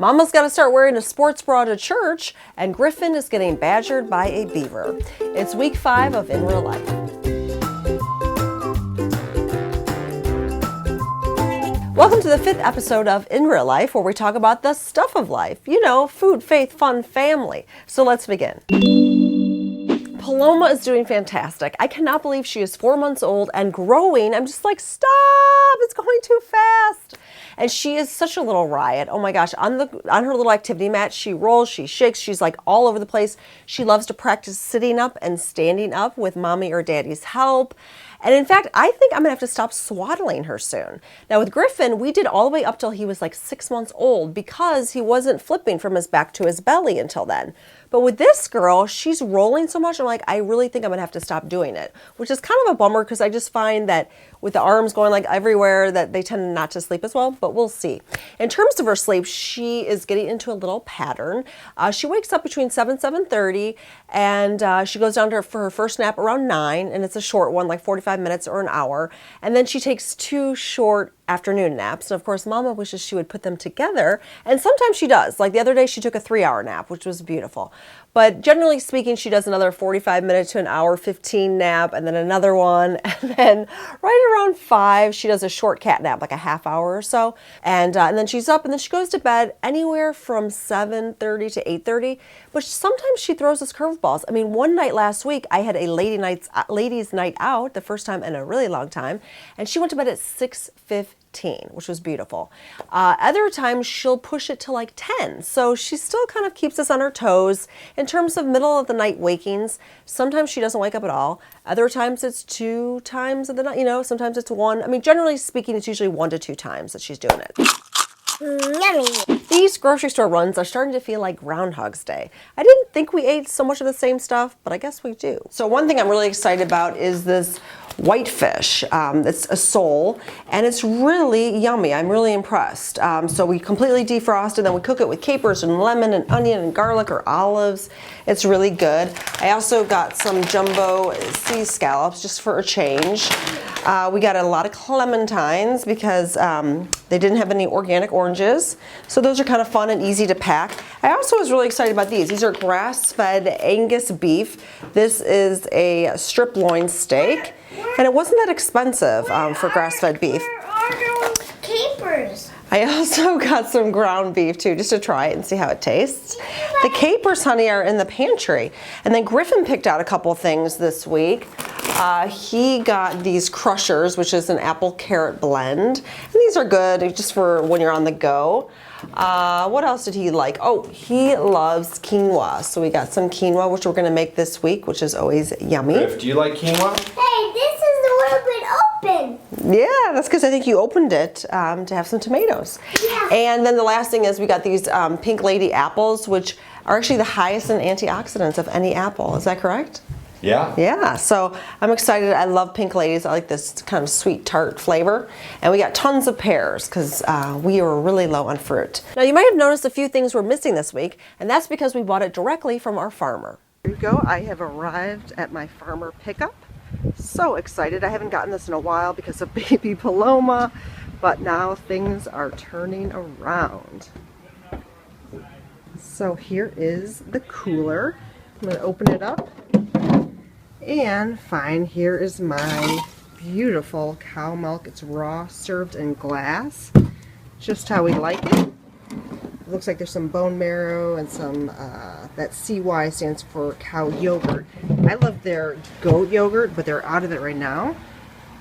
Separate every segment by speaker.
Speaker 1: Mama's got to start wearing a sports bra to church, and Griffin is getting badgered by a beaver. It's week 5 of In Real Life. Welcome to the 5th episode of In Real Life, where we talk about the stuff of life. You know, food, faith, fun, family. So let's begin. Paloma is doing fantastic. I cannot believe she is 4 months old and growing. I'm just like, stop, it's going too fast. And she is such a little riot. Oh my gosh, on her little activity mat, she rolls, she shakes, she's like all over the place. She loves to practice sitting up and standing up with mommy or daddy's help. And in fact, I think I'm gonna have to stop swaddling her soon. Now with Griffin, we did all the way up till he was like 6 months old because he wasn't flipping from his back to his belly until then. But with this girl, she's rolling so much, I'm like, I really think I'm gonna have to stop doing it, which is kind of a bummer because I just find that with the arms going like everywhere that they tend not to sleep as well, but we'll see. In terms of her sleep, she is getting into a little pattern. She wakes up between 7:30, and she goes down for her first nap around 9, and it's a short one, like 45 minutes or an hour. And then she takes 2 short afternoon naps. And of course, Mama wishes she would put them together. And sometimes she does. Like the other day, she took a 3-hour nap, which was beautiful. But generally speaking, she does another 45 minutes to an hour, 15 nap, and then another one. And then right around 5, she does a short cat nap, like a half hour or so. And then she's up, and then she goes to bed anywhere from 7:30 to 8:30. But sometimes she throws us curveballs. I mean, one night last week, I had a ladies' night out, the first time in a really long time. And she went to bed at 6:15, which was beautiful. Other times she'll push it to like 10. So she still kind of keeps us on her toes. In terms of middle of the night wakings, sometimes she doesn't wake up at all. Other times it's 2 times of the night, you know, sometimes it's 1. I mean, generally speaking, it's usually 1 to 2 times that she's doing it. Yummy. These grocery store runs are starting to feel like Groundhog's Day. I didn't think we ate so much of the same stuff, but I guess we do. So one thing I'm really excited about is this whitefish. It's a sole, and it's really yummy. I'm really impressed. So we completely defrost it, then we cook it with capers and lemon and onion and garlic or olives. It's really good. I also got some jumbo sea scallops just for a change. We got a lot of clementines because they didn't have any organic oranges. So those are kind of fun and easy to pack. I also was really excited about these. These are grass-fed Angus beef. This is a strip loin steak. And it wasn't that expensive for grass-fed beef.
Speaker 2: Where are those capers?
Speaker 1: I also got some ground beef too, just to try it and see how it tastes. The capers, honey, are in the pantry. And then Griffin picked out a couple things this week. He got these crushers, which is an apple carrot blend. And these are good just for when you're on the go. What else did he like? Oh, he loves quinoa. So we got some quinoa, which we're gonna make this week, which is always yummy.
Speaker 3: Griff, do you like quinoa?
Speaker 2: Hey, this is a little bit open.
Speaker 1: Yeah, that's because I think you opened it to have some tomatoes.
Speaker 2: Yeah.
Speaker 1: And then the last thing is we got these Pink Lady apples, which are actually the highest in antioxidants of any apple. Is that correct?
Speaker 3: Yeah.
Speaker 1: Yeah, so I'm excited. I love Pink Ladies. I like this kind of sweet tart flavor. And we got tons of pears because we were really low on fruit. Now you might have noticed a few things we're missing this week, and that's because we bought it directly from our farmer. Here we go. I have arrived at my farmer pickup. So excited. I haven't gotten this in a while because of baby Paloma, but now things are turning around. So here is the cooler. I'm going to open it up. And fine, here is my beautiful cow milk. It's raw, served in glass, just how we like it. It looks like there's some bone marrow and some, that CY stands for cow yogurt. I love their goat yogurt, but they're out of it right now.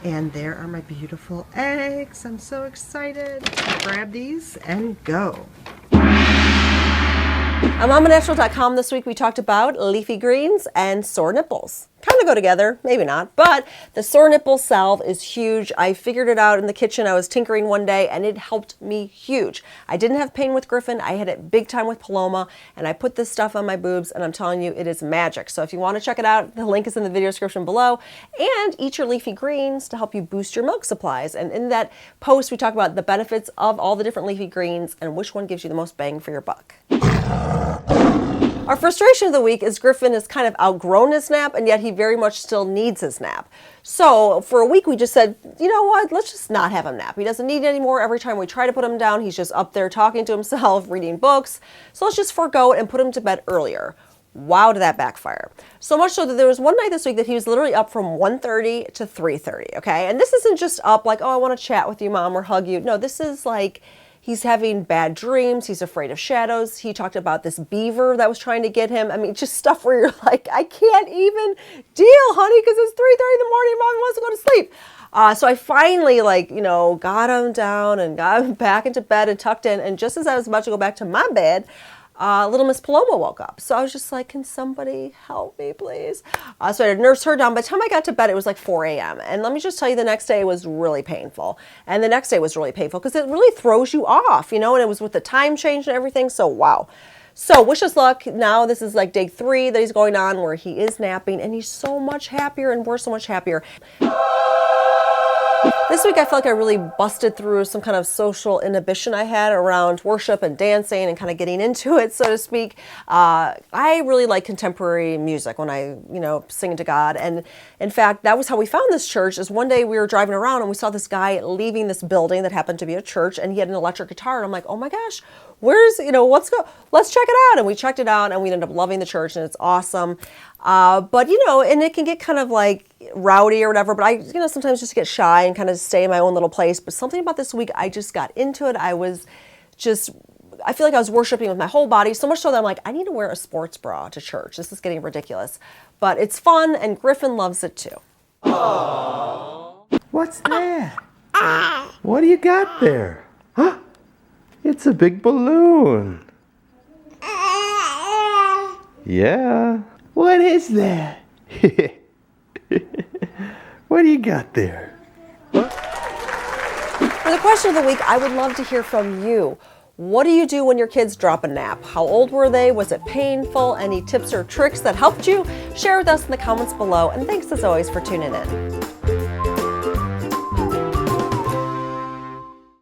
Speaker 1: And there are my beautiful eggs. I'm so excited. Grab these and go. On MamaNatural.com this week we talked about leafy greens and sore nipples. Kind of go together, maybe not, but the sore nipple salve is huge. I figured it out in the kitchen. I was tinkering one day and it helped me huge. I didn't have pain with Griffin. I had it big time with Paloma, and I put this stuff on my boobs and I'm telling you, it is magic. So if you want to check it out, the link is in the video description below. And eat your leafy greens to help you boost your milk supplies. And in that post, we talk about the benefits of all the different leafy greens and which one gives you the most bang for your buck. Our frustration of the week is Griffin has kind of outgrown his nap, and yet he very much still needs his nap. So for a week we just said, you know what, let's just not have him nap. He doesn't need it anymore. Every time we try to put him down, he's just up there talking to himself, reading books. So let's just forego it and put him to bed earlier. Wow, did that backfire. So much so that there was one night this week that he was literally up from 1:30 to 3:30, okay? And this isn't just up like, oh, I want to chat with you, Mom, or hug you. No, this is like he's having bad dreams. He's afraid of shadows. He talked about this beaver that was trying to get him. I mean, just stuff where you're like, I can't even deal, honey, because it's 3:30 in the morning. Mommy wants to go to sleep. So I finally, got him down and got him back into bed and tucked in. And just as I was about to go back to my bed, little Miss Paloma woke up. So I was just like, can somebody help me, please? So I had to nurse her down. By the time I got to bed, it was like 4 a.m. And let me just tell you, the next day was really painful. And the next day was really painful because it really throws you off, and it was with the time change and everything. So, wow. So wish us luck. Now this is like day 3 that he's going on where he is napping, and he's so much happier, and we're so much happier. This week I felt like I really busted through some kind of social inhibition I had around worship and dancing and kind of getting into it, so to speak. I really like contemporary music when I, sing to God. And in fact, that was how we found this church. Is one day we were driving around and we saw this guy leaving this building that happened to be a church, and he had an electric guitar. And I'm like, oh my gosh, let's check it out. And we checked it out and we ended up loving the church, and it's awesome. But and it can get kind of like rowdy or whatever, but I, sometimes just get shy and kind of stay in my own little place. But something about this week, I just got into it. I feel like I was worshiping with my whole body, so much so that I'm like, I need to wear a sports bra to church. This is getting ridiculous. But it's fun, and Griffin loves it too.
Speaker 3: Aww. What's that? What do you got there? Huh? It's a big balloon. Yeah. What is that? What do you got there? What?
Speaker 1: For the question of the week, I would love to hear from you. What do you do when your kids drop a nap? How old were they? Was it painful? Any tips or tricks that helped you? Share with us in the comments below. And thanks as always for tuning in.